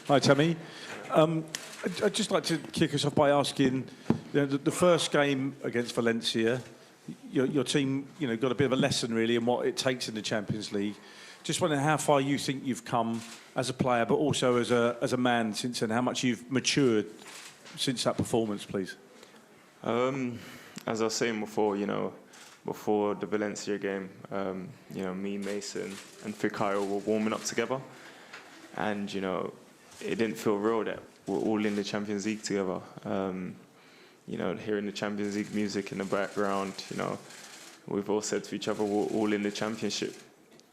Hi, Tammy. I'd just like to kick us off by asking, the first game against Valencia, your team, got a bit of a lesson really in what it takes in the Champions League. Just wondering how far you think you've come as a player, but also as a man since then. How much you've matured since that performance, please. As I was saying before, before the Valencia game, me, Mason, and Fikayo were warming up together, and it didn't feel real that we're all in the Champions League together. Hearing the Champions League music in the background, we've all said to each other we're all in the Championship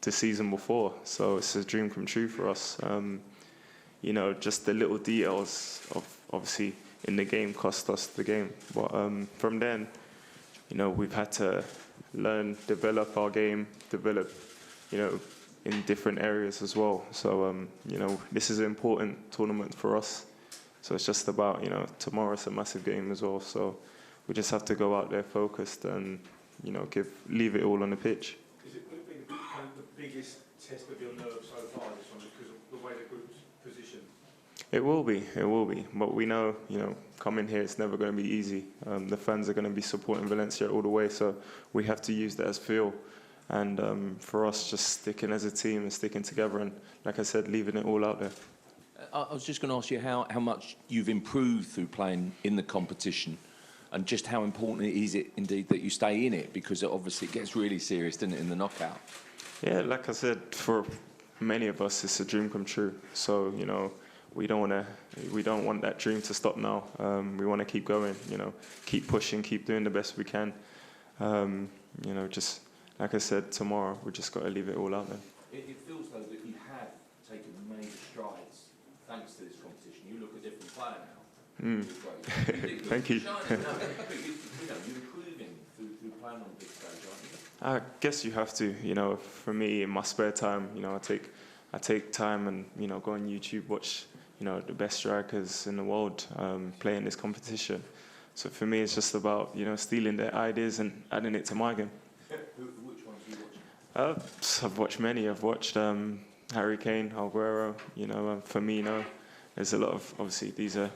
the season before, so it's a dream come true for us. Just the little details of obviously in the game cost us the game, but from then, we've had to learn, develop our game, in different areas as well. So, this is an important tournament for us. So it's just about, tomorrow's a massive game as well. So we just have to go out there focused and, leave it all on the pitch. Is it going to be the biggest test of your nerves so far, this one, because of the way the group's positioned? It will be. But we know, coming here, it's never going to be easy. The fans are going to be supporting Valencia all the way, so we have to use that as fuel. And for us, just sticking as a team and sticking together and, like I said, leaving it all out there. I was just going to ask you how much you've improved through playing in the competition, and just how important is it indeed that you stay in it, because obviously it gets really serious, doesn't it, in the knockout? Yeah, like I said, for many of us, it's a dream come true. So, we don't want that dream to stop now. We want to keep going, keep pushing, keep doing the best we can. Just like I said, tomorrow we just got to leave it all out there. It feels though that you have taken major strides thanks to this competition. You look a different player now. Thank you. You're improving through playing on a big stage, aren't you? I guess you have to. For me, in my spare time, I take time and go on YouTube, watch the best strikers in the world play in this competition. So for me, it's just about stealing their ideas and adding it to my game. Which ones do you watch? I've watched many. I've watched Harry Kane, Aguero, Firmino. There's a lot of, obviously, these are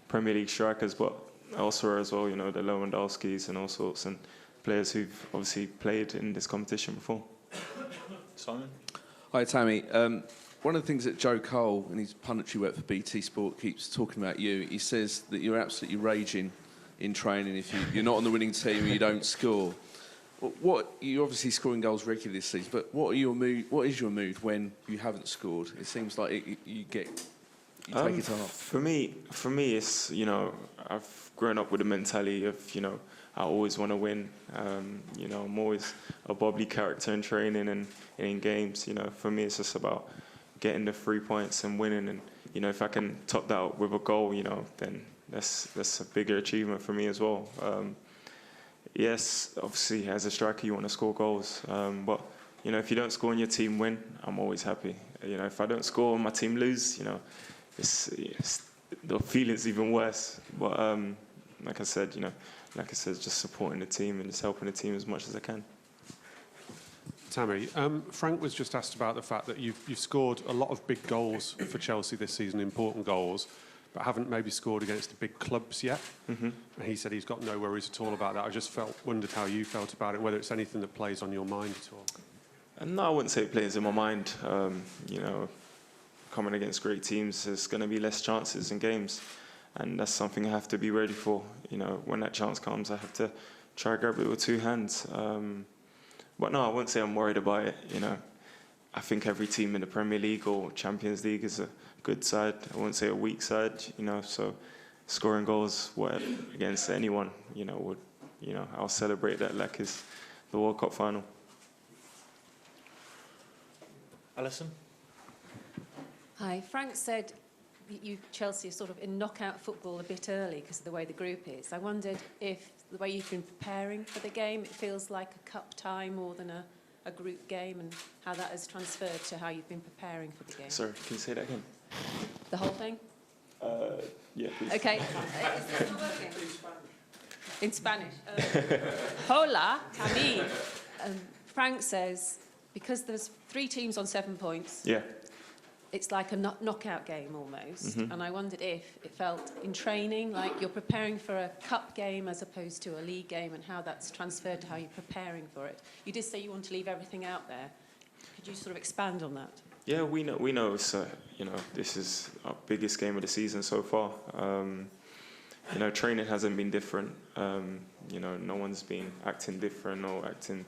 Premier League strikers, but elsewhere as well, the Lewandowskis and all sorts, and players who've obviously played in this competition before. Simon? Hi, Tammy. One of the things that Joe Cole, in his punditry work for BT Sport, keeps talking about you, he says that you're absolutely raging in training if you're not on the winning team and you don't score. You're obviously scoring goals regularly this season, but what is your mood when you haven't scored? It seems like you take it off. For me, it's I've grown up with a mentality of I always want to win. I'm always a bubbly character in training and in games. For me, it's just about getting the 3 points and winning. And if I can top that up with a goal, then that's a bigger achievement for me as well. Yes, obviously, as a striker, you want to score goals. But, if you don't score and your team win, I'm always happy. If I don't score and my team lose, it's the feeling's even worse. But, like I said, just supporting the team and just helping the team as much as I can. Tammy, Frank was just asked about the fact that you've scored a lot of big goals for Chelsea this season, important goals, but haven't maybe scored against the big clubs yet. Mm-hmm. And he said he's got no worries at all about that. I just wondered how you felt about it, whether it's anything that plays on your mind at all. No, I wouldn't say it plays in my mind. Coming against great teams, there's going to be less chances in games, and that's something I have to be ready for. When that chance comes, I have to try to grab it with two hands. But no, I wouldn't say I'm worried about it. I think every team in the Premier League or Champions League is a good side. I wouldn't say a weak side. So scoring goals against anyone, I'll celebrate that like it's the World Cup final. Alison? Hi. Frank said you Chelsea are sort of in knockout football a bit early because of the way the group is. I wondered if the way you've been preparing for the game, it feels like a cup tie more than a group game, and how that has transferred to how you've been preparing for the game. Sorry, can you say that again? The whole thing? Yeah, please. Okay. Is this not working? In Spanish. Hola, Tammy. Frank says, because there's 3 teams on 7 points. Yeah. it's like a knockout game almost. Mm-hmm. And I wondered if it felt in training like you're preparing for a cup game as opposed to a league game, and how that's transferred to how you're preparing for it. You did say you want to leave everything out there. Could you sort of expand on that? Yeah, we know it's this is our biggest game of the season so far. Training hasn't been different. No one's been acting different or acting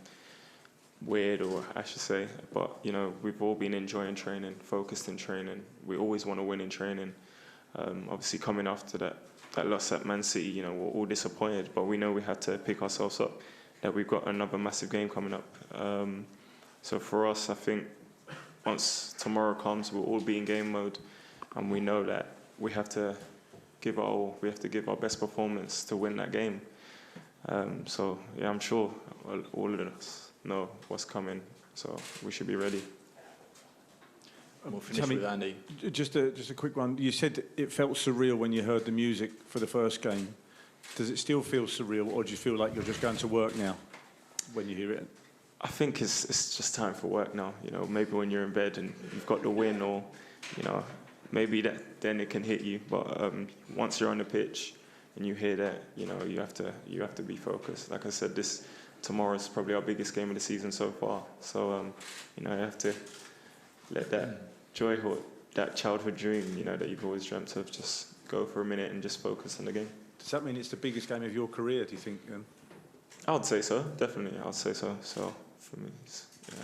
weird, or I should say. But we've all been enjoying training, focused in training. We always want to win in training. Obviously, coming after that loss at Man City, we're all disappointed. But we know we had to pick ourselves up. That we've got another massive game coming up. So for us, I think once tomorrow comes, we'll all be in game mode, and we know that we have to give our all. We have to give our best performance to win that game. I'm sure all of us know what's coming, so we should be ready. We'll finish with Andy. Just a quick one. You said it felt surreal when you heard the music for the first game. Does it still feel surreal, or do you feel like you're just going to work now when you hear it? I think it's just time for work now. Maybe when you're in bed and you've got the win, or maybe then it can hit you. But once you're on the pitch and you hear that, you have to be focused. Like I said, tomorrow's probably our biggest game of the season so far. So you have to let that joy, that childhood dream, that you've always dreamt of, just go for a minute and just focus on the game. Does that mean it's the biggest game of your career, do you think? I would say so, definitely. I'd say so. So for me, yeah.